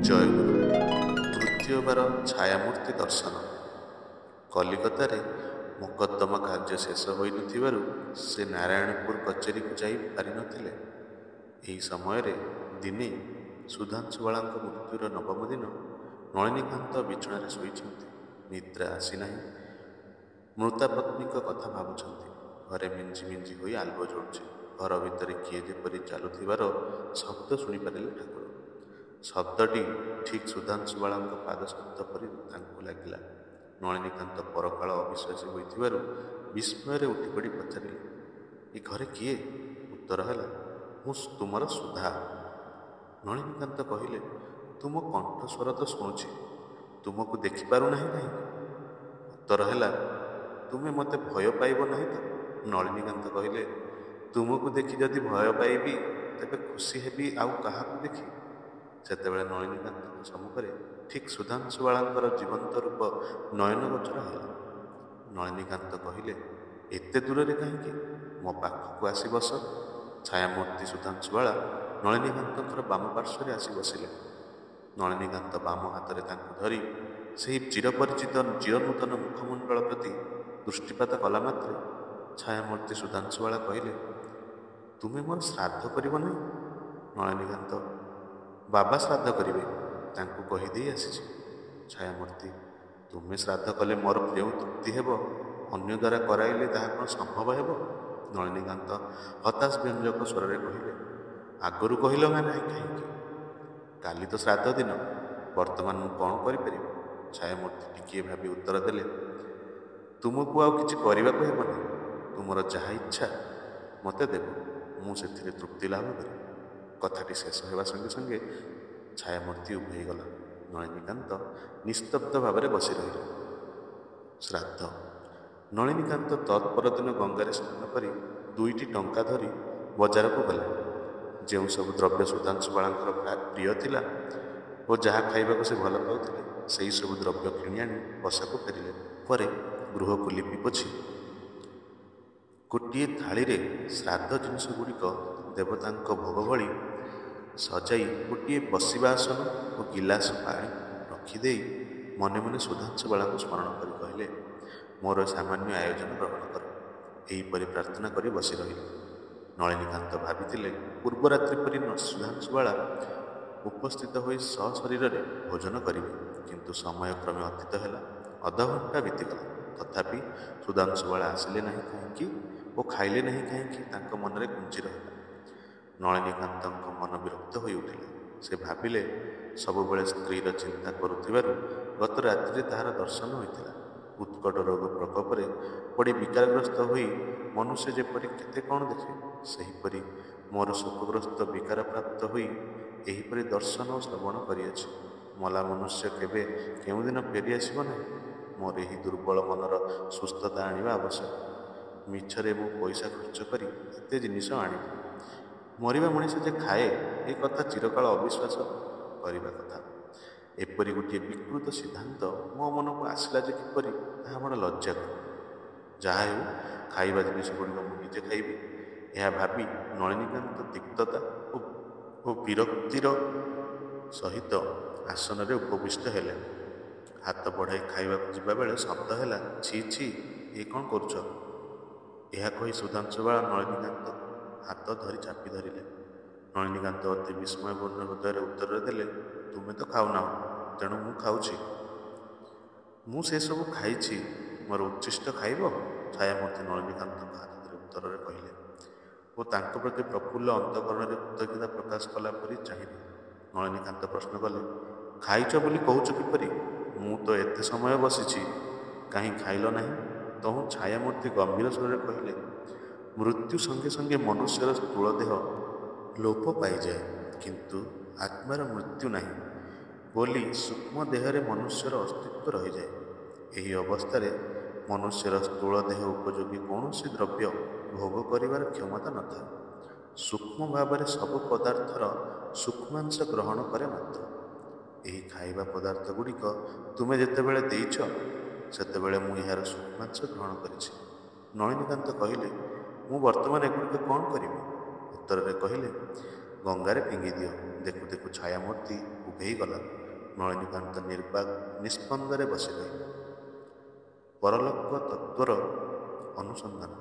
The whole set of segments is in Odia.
ଜୟଗୁରୁ। ତୃତୀୟବାର ଛାୟାମୂର୍ତ୍ତି ଦର୍ଶନ। କଲିକତାରେ ମୋକଦ୍ଦମା କାର୍ଯ୍ୟ ଶେଷ ହୋଇନଥିବାରୁ ସେ ନାରାୟଣପୁର କଚେରୀକୁ ଯାଇ ପାରିନଥିଲେ। ଏହି ସମୟରେ ଦିନେ ସୁଧାଂଶୁବାଳାଙ୍କ ମୃତ୍ୟୁର ନବମ ଦିନ। ନଳିନୀକାନ୍ତ ବିଛଣାରେ ଶୋଇଛନ୍ତି। ନିଦ୍ରା ଆସିନାହିଁ। ମୃତାପତ୍ନୀଙ୍କ କଥା ଭାବୁଛନ୍ତି। ଘରେ ମିଞ୍ଜି ମିଞ୍ଜି ହୋଇ ଆଲୁଅ ଜଳୁଛି। ଘର ଭିତରେ କିଏ ଯେପରି ଚାଲୁଥିବାର ଶବ୍ଦ ଶୁଣିପାରିଲେ ଠାକୁର। ଶବ୍ଦଟି ଠିକ୍ ସୁଧାଂଶୁବାଳାଙ୍କ ପାଦ ଶବ୍ଦ ପରି ତାଙ୍କୁ ଲାଗିଲା। ନଳିନୀକାନ୍ତ ପରକାଳ ଅବିଶ୍ୱାସୀ ହୋଇଥିବାରୁ ବିସ୍ମୟରେ ଉଠିପଡ଼ି ପଚାରିଲେ, ଏ ଘରେ କିଏ? ଉତ୍ତର ହେଲା, ମୁଁ ତୁମର ସୁଧା। ନଳିନୀକାନ୍ତ କହିଲେ, ତୁମ କଣ୍ଠସ୍ୱର ତ ଶୁଣୁଛି, ତୁମକୁ ଦେଖିପାରୁନାହିଁ କାହିଁକି? ଉତ୍ତର ହେଲା, ତୁମେ ମୋତେ ଭୟ ପାଇବ ନାହିଁ ତ? ନଳିନୀକାନ୍ତ କହିଲେ, ତୁମକୁ ଦେଖି ଯଦି ଭୟ ପାଇବି ତେବେ ଖୁସି ହେବି ଆଉ କାହାକୁ ଦେଖି? ସେତେବେଳେ ନଳିନୀକାନ୍ତଙ୍କ ସମ୍ମୁଖରେ ଠିକ୍ ସୁଧାଂଶୁବାଳାଙ୍କର ଜୀବନ୍ତ ରୂପ ନୟନଗୋଚର ହେଲା। ନଳିନୀକାନ୍ତ କହିଲେ, ଏତେ ଦୂରରେ କାହିଁକି? ମୋ ପାଖକୁ ଆସି ବସ। ଛାୟାମୂର୍ତ୍ତି ସୁଧାଂଶୁବାଳା ନଳିନୀକାନ୍ତଙ୍କର ବାମ ପାର୍ଶ୍ୱରେ ଆସି ବସିଲେ। ନଳିନୀକାନ୍ତ ବାମ ହାତରେ ତାଙ୍କୁ ଧରି ସେହି ଚିରପରିଚିତ ଚିରନୂତନ ମୁଖମଣ୍ଡଳ ପ୍ରତି ଦୃଷ୍ଟିପାତ କଲା ମାତ୍ରେ ଛାୟାମୂର୍ତ୍ତି ସୁଧାଂଶୁବାଳା କହିଲେ, ତୁମେ ମୋର ଶ୍ରାଦ୍ଧ କରିବ ନାହିଁ? ନଳିନୀକାନ୍ତ, ବାବା ଶ୍ରାଦ୍ଧ କରିବେ, ତାଙ୍କୁ କହିଦେଇ ଆସିଛି। ଛାୟାମୂର୍ତ୍ତି, ତୁମେ ଶ୍ରାଦ୍ଧ କଲେ ମୋର କେଉଁ ତୃପ୍ତି ହେବ? ଅନ୍ୟ ଦ୍ୱାରା କରାଇଲେ ତାହା କ'ଣ ସମ୍ଭବ ହେବ? ନଳିନୀକାନ୍ତ ହତାଶ ବ୍ୟଞ୍ଜକ ସ୍ୱରରେ କହିଲେ, ଆଗରୁ କହିଲ ନାହିଁ କାହିଁକି? କାଲି ତ ଶ୍ରାଦ୍ଧ ଦିନ, ବର୍ତ୍ତମାନ ମୁଁ କ'ଣ କରିପାରିବି? ଛାୟାମୂର୍ତ୍ତି ଟିକିଏ ଭାବି ଉତ୍ତର ଦେଲେ, ତୁମକୁ ଆଉ କିଛି କରିବାକୁ ହେବ ନାହିଁ। ତୁମର ଯାହା ଇଚ୍ଛା ମୋତେ ଦେବ, ମୁଁ ସେଥିରେ ତୃପ୍ତି ଲାଭ କରିବି। କଥାଟି ଶେଷ ହେବା ସଙ୍ଗେ ସଙ୍ଗେ ଛାୟାମୂର୍ତ୍ତି ଉଭେଇଗଲା। ନଳିନୀକାନ୍ତ ନିସ୍ତବ୍ଧ ଭାବରେ ବସି ରହିଲେ। ଶ୍ରାଦ୍ଧ। ନଳିନୀକାନ୍ତ ତତ୍ପରଦିନ ଗଙ୍ଗାରେ ସ୍ନାନ କରି 2ଟି ଟଙ୍କା ଧରି ବଜାରକୁ ଗଲେ। ଯେଉଁ ସବୁ ଦ୍ରବ୍ୟ ସୁଧାଂଶୁବାଳାଙ୍କର ପ୍ରିୟ ଥିଲା ଓ ଯାହା ଖାଇବାକୁ ସେ ଭଲ ପାଉଥିଲେ, ସେହି ସବୁ ଦ୍ରବ୍ୟ କିଣି ଆଣି ବସାକୁ ଫେରିଲେ। ପରେ ଗୃହକୁ ଲିପି ପୋଛି ଗୋଟିଏ ଥାଳିରେ ଶ୍ରାଦ୍ଧ ଜିନିଷଗୁଡ଼ିକ ଦେବତାଙ୍କ ଭୋଗ ଭଳି ସଜାଇ ଗୋଟିଏ ବସିବା ଆସନ ଓ ଗିଲାସ ପାଣି ରଖିଦେଇ ମନେ ମନେ ସୁଧାଂଶୁବାଳାଙ୍କୁ ସ୍ମରଣ କରି କହିଲେ, ମୋର ସାମାନ୍ୟ ଆୟୋଜନ ଗ୍ରହଣ କର। ଏହିପରି ପ୍ରାର୍ଥନା କରି ବସି ରହିଲେ। ନଳିନୀକାନ୍ତ ଭାବିଥିଲେ, ପୂର୍ବରାତ୍ରି ପରି ସୁଧାଂଶୁବାଳା ଉପସ୍ଥିତ ହୋଇ ସଶରୀରରେ ଭୋଜନ କରିବେ, କିନ୍ତୁ ସମୟ କ୍ରମେ ଅତୀତ ହେଲା। ଅଧଘଣ୍ଟା ବିତିଗଲା। ତଥାପି ସୁଧାଂଶୁବାଳା ଆସିଲେ ନାହିଁ କାହିଁକି ଓ ଖାଇଲେ ନାହିଁ କାହିଁକି ତାଙ୍କ ମନରେ ଗୁଞ୍ଜି ରହିଲା। ନଳିନୀକାନ୍ତଙ୍କ ମନ ବିରକ୍ତ ହୋଇ ଉଠିଲା। ସେ ଭାବିଲେ, ସବୁବେଳେ ସ୍ତ୍ରୀର ଚିନ୍ତା କରୁଥିବାରୁ ଗତ ରାତିରେ ତାହାର ଦର୍ଶନ ହୋଇଥିଲା। ଉତ୍କଟ ରୋଗ ପ୍ରକୋପରେ ପଡ଼ି ବିକାରଗ୍ରସ୍ତ ହୋଇ ମନୁଷ୍ୟ ଯେପରି କେତେ କ'ଣ ଦେଖେ, ସେହିପରି ମୋର ଶୋକଗ୍ରସ୍ତ ବିକାରପ୍ରାପ୍ତ ହୋଇ ଏହିପରି ଦର୍ଶନ ଓ ଶ୍ରବଣ କରିଅଛି। ମଲା ମନୁଷ୍ୟ କେବେ କେଉଁଦିନ ଫେରି ଆସିବ ନାହିଁ। ମୋର ଏହି ଦୁର୍ବଳ ମନର ସୁସ୍ଥତା ଆଣିବା ଆବଶ୍ୟକ। ମିଛରେ ମୁଁ ପଇସା ଖର୍ଚ୍ଚ କରି ଏତେ ଜିନିଷ ଆଣିବି। ମରିବା ମଣିଷ ଯେ ଖାଏ, ଏ କଥା ଚିରକାଳ ଅବିଶ୍ୱାସ କରିବା କଥା। ଏପରି ଗୋଟିଏ ବିକୃତ ସିଦ୍ଧାନ୍ତ ମୋ ମନକୁ ଆସିଲା ଯେ କିପରି, ତାହା ବଡ଼ ଲଜ୍ଜାକର। ଯାହା ହେଉ, ଖାଇବା ଜିନିଷଗୁଡ଼ିକ ମୁଁ ନିଜେ ଖାଇବି। ଏହା ଭାବି ନଳିନୀକାନ୍ତ ତିକ୍ତତା ଓ ବିରକ୍ତିର ସହିତ ଆସନରେ ଉପବିଷ୍ଟ ହେଲେ। ହାତ ବଢ଼ାଇ ଖାଇବାକୁ ଯିବାବେଳେ ଶବ୍ଦ ହେଲା, ଛି ଛି, ଏ କ'ଣ କରୁଛ? ଏହା କହି ସୁଧାଂଶୁବାଳା ନଳିନୀକାନ୍ତ ହାତ ଧରି ଚାପି ଧରିଲେ। ନଳିନୀକାନ୍ତ ଅତି ବିସ୍ମୟପୂର୍ଣ୍ଣ ହୃଦୟରେ ଉତ୍ତର ଦେଲେ, ତୁମେ ତ ଖାଉନାହଁ, ତେଣୁ ମୁଁ ଖାଉଛି। ମୁଁ ସେସବୁ ଖାଇଛି, ମୋର ଉଚ୍ଛିଷ୍ଟ ଖାଇବ? ଛାୟାମୂର୍ତ୍ତି ନଳିନୀକାନ୍ତଙ୍କ ହାତ ଧରି ଉତ୍ତରରେ କହିଲେ ଓ ତାଙ୍କ ପ୍ରତି ପ୍ରଫୁଲ୍ଲ ଅନ୍ତଃକରଣରେ କୃତଜ୍ଞତା ପ୍ରକାଶ କଲା ପରି ଚାହିଁଲେ। ନଳିନୀକାନ୍ତ ପ୍ରଶ୍ନ କଲେ, ଖାଇଛ ବୋଲି କହୁଛ କିପରି? ମୁଁ ତ ଏତେ ସମୟ ବସିଛି, କାହିଁ ଖାଇଲ ନାହିଁ? ତହୁଁ ଛାୟାମୂର୍ତ୍ତି ଗମ୍ଭୀର ସ୍ୱରରେ କହିଲେ, ମୃତ୍ୟୁ ସଙ୍ଗେ ସଙ୍ଗେ ମନୁଷ୍ୟର ସ୍ଥୂଳ ଦେହ ଲୋପ ପାଇଯାଏ, କିନ୍ତୁ ଆତ୍ମାର ମୃତ୍ୟୁ ନାହିଁ ବୋଲି ସୂକ୍ଷ୍ମ ଦେହରେ ମନୁଷ୍ୟର ଅସ୍ତିତ୍ୱ ରହିଯାଏ। ଏହି ଅବସ୍ଥାରେ ମନୁଷ୍ୟର ସ୍ଥୂଳ ଦେହ ଉପଯୋଗୀ କୌଣସି ଦ୍ରବ୍ୟ ଭୋଗ କରିବାର କ୍ଷମତା ନଥାଏ। ସୂକ୍ଷ୍ମ ଭାବରେ ସବୁ ପଦାର୍ଥର ସୂକ୍ଷ୍ମାଂଶ ଗ୍ରହଣ କରେ ମାତ୍ର। ଏହି ଖାଇବା ପଦାର୍ଥ ଗୁଡ଼ିକ ତୁମେ ଯେତେବେଳେ ଦେଇଛ, ସେତେବେଳେ ମୁଁ ଏହାର ସୂକ୍ଷ୍ମାଂଶ ଗ୍ରହଣ କରିଛି। ନଳିନୀକାନ୍ତ କହିଲେ, ମୁଁ ବର୍ତ୍ତମାନ ଏଗୁଡ଼ିକ କ'ଣ କରିବି? ଉତ୍ତରରେ କହିଲେ, ଗଙ୍ଗାରେ ଫିଙ୍ଗି ଦିଅ। ଦେଖୁ ଦେଖୁ ଛାୟାମୂର୍ତ୍ତି ଉଭେଇ ଗଲା। ନଳିନୀକାନ୍ତ ନିର୍ବାକ୍ ନିସ୍ପନ୍ଦରେ ବସି ରହିଲେ। ପରଲୋକ ତତ୍ତ୍ୱର ଅନୁସନ୍ଧାନ।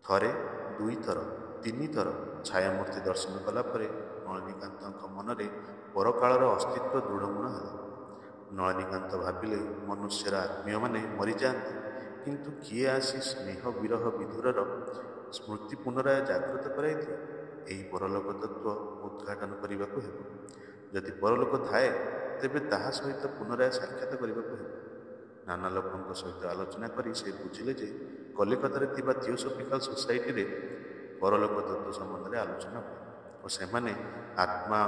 ଥରେ, ଦୁଇଥର, ତିନିଥର ଛାୟାମୂର୍ତ୍ତି ଦର୍ଶନ କଲା ପରେ ନଳିନୀକାନ୍ତଙ୍କ ମନରେ ପରକାଳର ଅସ୍ତିତ୍ୱ ଦୃଢ଼ମୂଳ ହେଲା। ନଳିନୀକାନ୍ତ ଭାବିଲେ, ମନୁଷ୍ୟର ଆତ୍ମୀୟମାନେ ମରିଯାଆନ୍ତି, କିନ୍ତୁ କିଏ ଆସି ସ୍ନେହ ବିରହ ବିଧୁରର ସ୍ମୃତି ପୁନରାୟ ଜାଗ୍ରତ କରାଇଦିଏ? ଏହି ପରଲୋକ ତତ୍ତ୍ୱ ଉଦ୍ଘାଟନ କରିବାକୁ ହେବ। ଯଦି ପରଲୋକ ଥାଏ, ତେବେ ତାହା ସହିତ ପୁନରାୟ ସାକ୍ଷାତ କରିବାକୁ ହେବ। ନାନା ଲୋକଙ୍କ ସହିତ ଆଲୋଚନା କରି ସେ ବୁଝିଲେ ଯେ କଲିକତାରେ ଥିବା ଥିଓସୋଫିକାଲ ସୋସାଇଟିରେ ପରଲୋକ ତତ୍ତ୍ୱ ସମ୍ବନ୍ଧରେ ଆଲୋଚନା ହୁଏ ଓ ସେମାନେ ଆତ୍ମା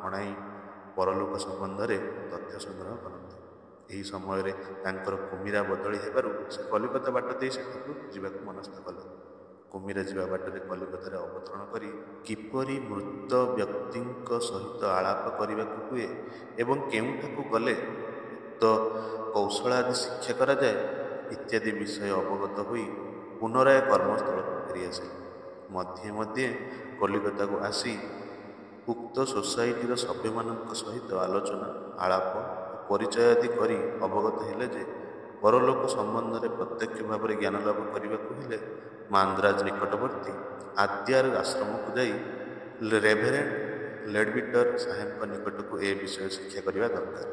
ଅଣାଇ ପରଲୋକ ସମ୍ବନ୍ଧରେ ତଥ୍ୟ ସଂଗ୍ରହ କରନ୍ତି। ଏହି ସମୟରେ ତାଙ୍କର କୁମିରା ବଦଳି ହେବାରୁ ସେ କଲିକତା ବାଟ ଦେଇ ସେଠାକୁ ଯିବାକୁ ମନସ୍ଥ କଲେ। କୁମିରା ଯିବା ବାଟରେ କଲିକତାରେ ଅବତରଣ କରି କିପରି ମୃତ ବ୍ୟକ୍ତିଙ୍କ ସହିତ ଆଳାପ କରିବାକୁ ହୁଏ ଏବଂ କେଉଁଠାକୁ ଗଲେ ଉକ୍ତ କୌଶଳାଦି ଶିକ୍ଷା କରାଯାଏ ଇତ୍ୟାଦି ବିଷୟ ଅବଗତ ହୋଇ ପୁନରାୟ କର୍ମସ୍ଥଳକୁ ଫେରିଆସିଲେ। ମଧ୍ୟେ ମଧ୍ୟେ କଲିକତାକୁ ଆସି ଉକ୍ତ ସୋସାଇଟିର ସଭ୍ୟମାନଙ୍କ ସହିତ ଆଲୋଚନା, ଆଳାପ ଓ ପରିଚୟ ଆଦି କରି ଅବଗତ ହେଲେ ଯେ ପରଲୋକ ସମ୍ବନ୍ଧରେ ପ୍ରତ୍ୟକ୍ଷ ଭାବରେ ଜ୍ଞାନ ଲାଭ କରିବାକୁ ହେଲେ ମାନ୍ଦ୍ରାଜ ନିକଟବର୍ତ୍ତୀ ଆଦ୍ୟାର ଆଶ୍ରମକୁ ଯାଇ ରେଭେରେଣ୍ଡ ଲେଡବିଟର ସାହେବଙ୍କ ନିକଟକୁ ଏ ବିଷୟ ଶିକ୍ଷା କରିବା ଦରକାର।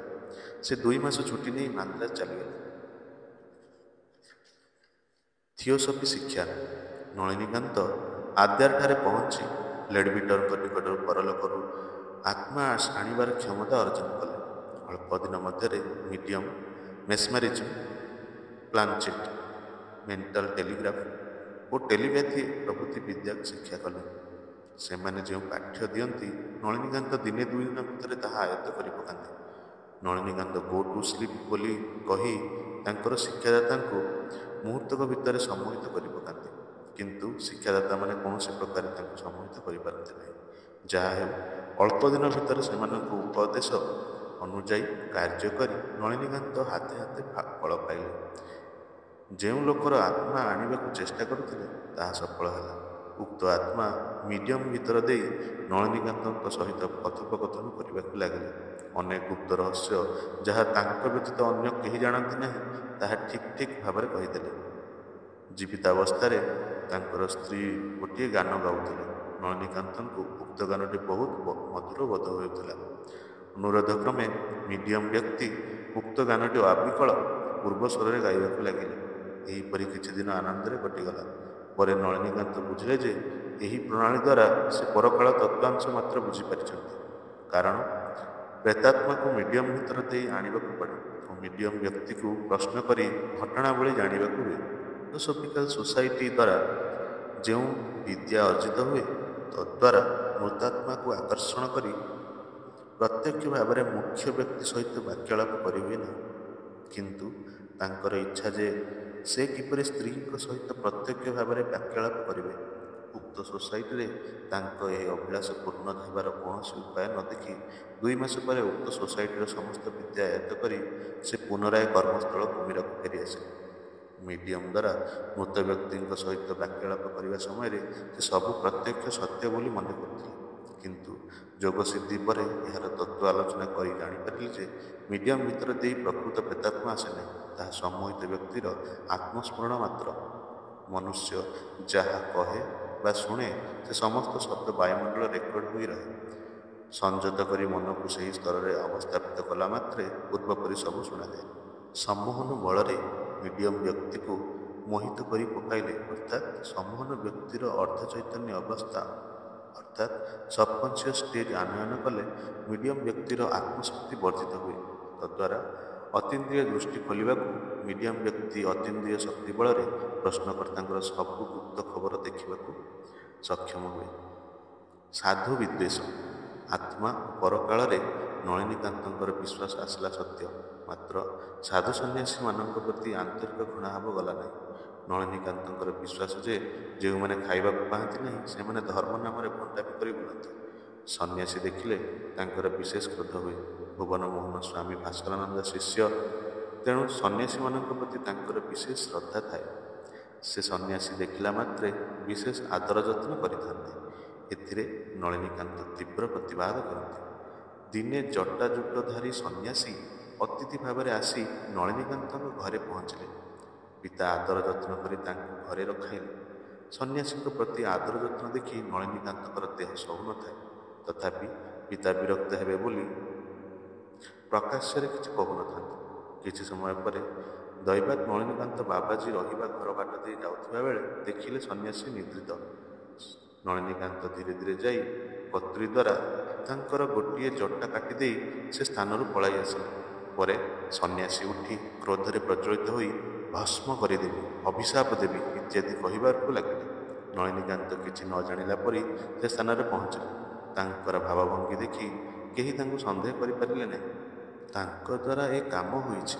ସେ 2 ମାସ ଛୁଟି ନେଇ ମାନ୍ଦ୍ରାଜ ଚାଲିଗଲେ। ଥିଓସଫି ଶିକ୍ଷା। ନଳିନୀକାନ୍ତ ଆଦ୍ୟାରଠାରେ ପହଞ୍ଚି ଲେଡବିଟରଙ୍କ ନିକଟରୁ ପରଲୋକରୁ ଆତ୍ମା ଆଣିବାର କ୍ଷମତା ଅର୍ଜନ କଲେ। ଅଳ୍ପ ଦିନ ମଧ୍ୟରେ ମିଡିୟମ, ମେସ୍ମେରିଜମ, ପ୍ଲାନଚିଟ, ମେଣ୍ଟାଲ ଟେଲିଗ୍ରାଫ ଓ ଟେଲିପ୍ୟାଥି ପ୍ରଭୃତି ବିଦ୍ୟା ଶିକ୍ଷା କଲେ। ସେମାନେ ଯେଉଁ ପାଠ୍ୟ ଦିଅନ୍ତି, ନଳିନୀକାନ୍ତ ଦିନେ 2 ଦିନ ଭିତରେ ତାହା ଆୟତ୍ତ କରି ପକାନ୍ତି। ନଳିନୀକାନ୍ତ ଗୋ ଟୁ ସ୍ଲିପ୍ ବୋଲି କହି ତାଙ୍କର ଶିକ୍ଷାଦାତାଙ୍କୁ ମୁହୂର୍ତ୍ତକ ଭିତରେ ସମ୍ମୋହିତ କରି ପକାନ୍ତି, କିନ୍ତୁ ଶିକ୍ଷାଦାତାମାନେ କୌଣସି ପ୍ରକାରେ ତାଙ୍କୁ ସମ୍ମୋହିତ କରିପାରନ୍ତି ନାହିଁ। ଯାହା ହେଉ, ଅଳ୍ପ ଦିନ ଭିତରେ ସେମାନଙ୍କ ଉପଦେଶ ଅନୁଯାୟୀ କାର୍ଯ୍ୟ କରି ନଳିନୀକାନ୍ତ ହାତେ ହାତେ ଫଳ ପାଇଲେ। ଯେଉଁ ଲୋକର ଆତ୍ମା ଆଣିବାକୁ ଚେଷ୍ଟା କରୁଥିଲେ, ତାହା ସଫଳ ହେଲା। ଉକ୍ତ ଆତ୍ମା ମିଡିୟମ ଭିତର ଦେଇ ନଳିନୀକାନ୍ତଙ୍କ ସହିତ କଥୋପକଥନ କରିବାକୁ ଲାଗିଲେ। ଅନେକ ଗୁପ୍ତ ରହସ୍ୟ ଯାହା ତାଙ୍କ ବ୍ୟତୀତ ଅନ୍ୟ କେହି ଜାଣନ୍ତି ନାହିଁ, ତାହା ଠିକ୍ ଠିକ୍ ଭାବରେ କହିଦେଲେ। ଜୀବିତାବସ୍ଥାରେ ତାଙ୍କର ସ୍ତ୍ରୀ ଗୋଟିଏ ଗାନ ଗାଉଥିଲେ। ନଳିନୀକାନ୍ତଙ୍କୁ ଉକ୍ତ ଗାନଟି ବହୁତ ମଧୁର ବୋଧ ହେଉଥିଲା। ଅନୁରୋଧକ୍ରମେ ମିଡିୟମ ବ୍ୟକ୍ତି ଉକ୍ତ ଗାନଟି ଅବିକଳ ପୂର୍ବ ସ୍ୱରରେ ଗାଇବାକୁ ଲାଗିଲେ। ଏହିପରି କିଛି ଦିନ ଆନନ୍ଦରେ କଟିଗଲା। ପରେ ନଳିନୀକାନ୍ତ ବୁଝିଲେ ଯେ ଏହି ପ୍ରଣାଳୀ ଦ୍ୱାରା ସେ ପରକାଳ ତତ୍ତ୍ୱାଂଶ ମାତ୍ର ବୁଝିପାରିଛନ୍ତି। କାରଣ ପ୍ରେତାତ୍ମାକୁ ମିଡିୟମ ଭିତର ଦେଇ ଆଣିବାକୁ ପଡ଼େ ଓ ମିଡିୟମ ବ୍ୟକ୍ତିକୁ ପ୍ରଶ୍ନ କରି ଘଟଣାବଳୀ ଜାଣିବାକୁ ହୁଏ। ଥିଓସୋଫିକାଲ ସୋସାଇଟି ଦ୍ୱାରା ଯେଉଁ ବିଦ୍ୟା ଅର୍ଜିତ ହୁଏ, ତଦ୍ଦ୍ୱାରା ମୃତାତ୍ମାକୁ ଆକର୍ଷଣ କରି ପ୍ରତ୍ୟକ୍ଷ ଭାବରେ ମୁଖ୍ୟ ବ୍ୟକ୍ତି ସହିତ ବାକ୍ୟାଳାପ କରିହୁଏ ନାହିଁ, କିନ୍ତୁ ତାଙ୍କର ଇଚ୍ଛା ଯେ ସେ କିପରି ସ୍ତ୍ରୀଙ୍କ ସହିତ ପ୍ରତ୍ୟକ୍ଷ ଭାବରେ ବାକ୍ୟାଳାପ କରିବେ। ଉକ୍ତ ସୋସାଇଟିରେ ତାଙ୍କ ଏହି ଅଭିଳାଷ ପୂର୍ଣ୍ଣ ହେବାର କୌଣସି ଉପାୟ ନ ଦେଖି 2 ମାସ ପରେ ଉକ୍ତ ସୋସାଇଟିର ସମସ୍ତ ବିଦ୍ୟା ଆୟତ୍ତ କରି ସେ ପୁନରାୟ କର୍ମସ୍ଥଳ କୁମିରାକୁ ଫେରିଆସିଲେ। ମିଡିୟମ ଦ୍ୱାରା ମୃତ ବ୍ୟକ୍ତିଙ୍କ ସହିତ ବାକ୍ୟାଳାପ କରିବା ସମୟରେ ସେ ସବୁ ପ୍ରତ୍ୟକ୍ଷ ସତ୍ୟ ବୋଲି ମନେ କରୁଥିଲେ, କିନ୍ତୁ ଯୋଗସିଦ୍ଧି ପରେ ଏହାର ତତ୍ତ୍ୱ ଆଲୋଚନା କରି ଜାଣିପାରିଲେ ଯେ ମିଡିୟମ ଭିତର ଦେଇ ପ୍ରକୃତ ପ୍ରେତାତ୍ମା ଆସେ ନାହିଁ, ତାହା ସମ୍ମୋହିତ ବ୍ୟକ୍ତିର ଆତ୍ମସ୍ମରଣ ମାତ୍ର। ମନୁଷ୍ୟ ଯାହା କହେ ବା ଶୁଣେ, ସେ ସମସ୍ତ ଶବ୍ଦ ବାୟୁମଣ୍ଡଳ ରେକର୍ଡ ହୋଇ ରହେ। ସଂଯତ କରି ମନକୁ ସେହି ସ୍ତରରେ ଅବସ୍ଥାପିତ କଲା ମାତ୍ରେ ପୂର୍ବପରି ସବୁ ଶୁଣାଯାଏ। ସମ୍ମୋହନ ବଳରେ ମିଡିୟମ ବ୍ୟକ୍ତିକୁ ମୋହିତ କରି ପକାଇଲେ, ଅର୍ଥାତ୍ ସମ୍ମୋହନ ବ୍ୟକ୍ତିର ଅର୍ଦ୍ଧ ଚୈତନ୍ୟ ଅବସ୍ଥା ଅର୍ଥାତ୍ ସବକନସିୟସ୍ ଷ୍ଟେଜ୍ ଆନୟନ କଲେ ମିଡିୟମ ବ୍ୟକ୍ତିର ଆତ୍ମଶକ୍ତି ବର୍ଦ୍ଧିତ ହୁଏ। ତଦ୍ୱାରା ଅତୀନ୍ଦ୍ରିୟ ଦୃଷ୍ଟି ଖୋଲିବାକୁ ମିଡିୟମ ବ୍ୟକ୍ତି ଅତୀନ୍ଦ୍ରିୟ ଶକ୍ତି ବଳରେ ପ୍ରଶ୍ନକର୍ତ୍ତାଙ୍କର ସବୁ ଗୁପ୍ତ ଖବର ଦେଖିବାକୁ ସକ୍ଷମ ହୁଏ। ସାଧୁ ବିଦ୍ୱେଷ। ଆତ୍ମା ଓ ପରକାଳରେ ନଳିନୀକାନ୍ତଙ୍କର ବିଶ୍ୱାସ ଆସିଲା ସତ୍ୟ, ମାତ୍ର ସାଧୁ ସନ୍ନ୍ୟାସୀମାନଙ୍କ ପ୍ରତି ଆନ୍ତରିକ ଘୃଣାଭାବ ଗଲା ନାହିଁ। ନଳିନୀକାନ୍ତଙ୍କର ବିଶ୍ୱାସ ଯେ ଯେଉଁମାନେ ଖାଇବାକୁ ପାଆନ୍ତି ନାହିଁ, ସେମାନେ ଧର୍ମ ନାମରେ ଭଣ୍ଡାମି କରି ବୁଲନ୍ତି। ସନ୍ନ୍ୟାସୀ ଦେଖିଲେ ତାଙ୍କର ବିଶେଷ କ୍ରୋଧ ହୁଏ। ଭୁବନ ମୋହନ ସ୍ୱାମୀ ଭାସ୍କରାନନ୍ଦ ଶିଷ୍ୟ, ତେଣୁ ସନ୍ନ୍ୟାସୀମାନଙ୍କ ପ୍ରତି ତାଙ୍କର ବିଶେଷ ଶ୍ରଦ୍ଧା ଥାଏ। ସେ ସନ୍ନ୍ୟାସୀ ଦେଖିଲା ମାତ୍ରେ ବିଶେଷ ଆଦର ଯତ୍ନ କରିଥାନ୍ତି। ଏଥିରେ ନଳିନୀକାନ୍ତ ତୀବ୍ର ପ୍ରତିବାଦ କରନ୍ତି। ଦିନେ ଜଟାଜୁଟଧାରୀ ସନ୍ନ୍ୟାସୀ ଅତିଥି ଭାବରେ ଆସି ନଳିନୀକାନ୍ତଙ୍କ ଘରେ ପହଞ୍ଚିଲେ। ପିତା ଆଦର ଯତ୍ନ କରି ତାଙ୍କୁ ଘରେ ରଖାଇଲେ। ସନ୍ନ୍ୟାସୀଙ୍କ ପ୍ରତି ଆଦର ଯତ୍ନ ଦେଖି ନଳିନୀକାନ୍ତଙ୍କର ଦେହ ସହୁନଥାଏ। ତଥାପି ପିତା ବିରକ୍ତ ହେବେ ବୋଲି ପ୍ରକାଶ୍ୟରେ କିଛି କହୁନଥାନ୍ତି। କିଛି ସମୟ ପରେ ଦୈବାତ୍ ନଳିନୀକାନ୍ତ ବାବାଜୀ ରହିବା ଘର ବାଟ ଦେଇ ଯାଉଥିବା ବେଳେ ଦେଖିଲେ ସନ୍ନ୍ୟାସୀ ନିଦ୍ରିତ। ନଳିନୀକାନ୍ତ ଧୀରେ ଧୀରେ ଯାଇ କତୁରୀ ଦ୍ୱାରା ତାଙ୍କର ଗୋଟିଏ ଜଟା କାଟିଦେଇ ସେ ସ୍ଥାନରୁ ପଳାଇ ଆସିଲେ। ପରେ ସନ୍ନ୍ୟାସୀ ଉଠି କ୍ରୋଧରେ ପ୍ରଜ୍ୱଳିତ ହୋଇ ଭସ୍ମ କରିଦେବି, ଅଭିଶାପ ଦେବି ଇତ୍ୟାଦି କହିବାକୁ ଲାଗିଲେ। ନଳିନୀକାନ୍ତ କିଛି ନ ଜାଣିଲା ପରି ସେ ସ୍ଥାନରେ ପହଞ୍ଚିଲେ। ତାଙ୍କର ଭାବଭଙ୍ଗୀ ଦେଖି କେହି ତାଙ୍କୁ ସନ୍ଦେହ କରିପାରିଲେ ନାହିଁ। ତାଙ୍କ ଦ୍ୱାରା ଏ କାମ ହୋଇଛି,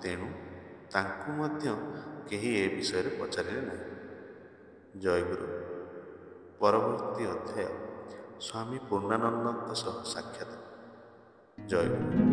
ତେଣୁ ତାଙ୍କୁ ମଧ୍ୟ କେହି ଏ ବିଷୟରେ ପଚାରିଲେ ନାହିଁ। ଜୟଗୁରୁ। ପରବର୍ତ୍ତୀ ଅଧ୍ୟାୟ ସ୍ୱାମୀ ପୂର୍ଣ୍ଣାନନ୍ଦଙ୍କ ସହ ସାକ୍ଷାତ। ଜୟଗୁରୁ।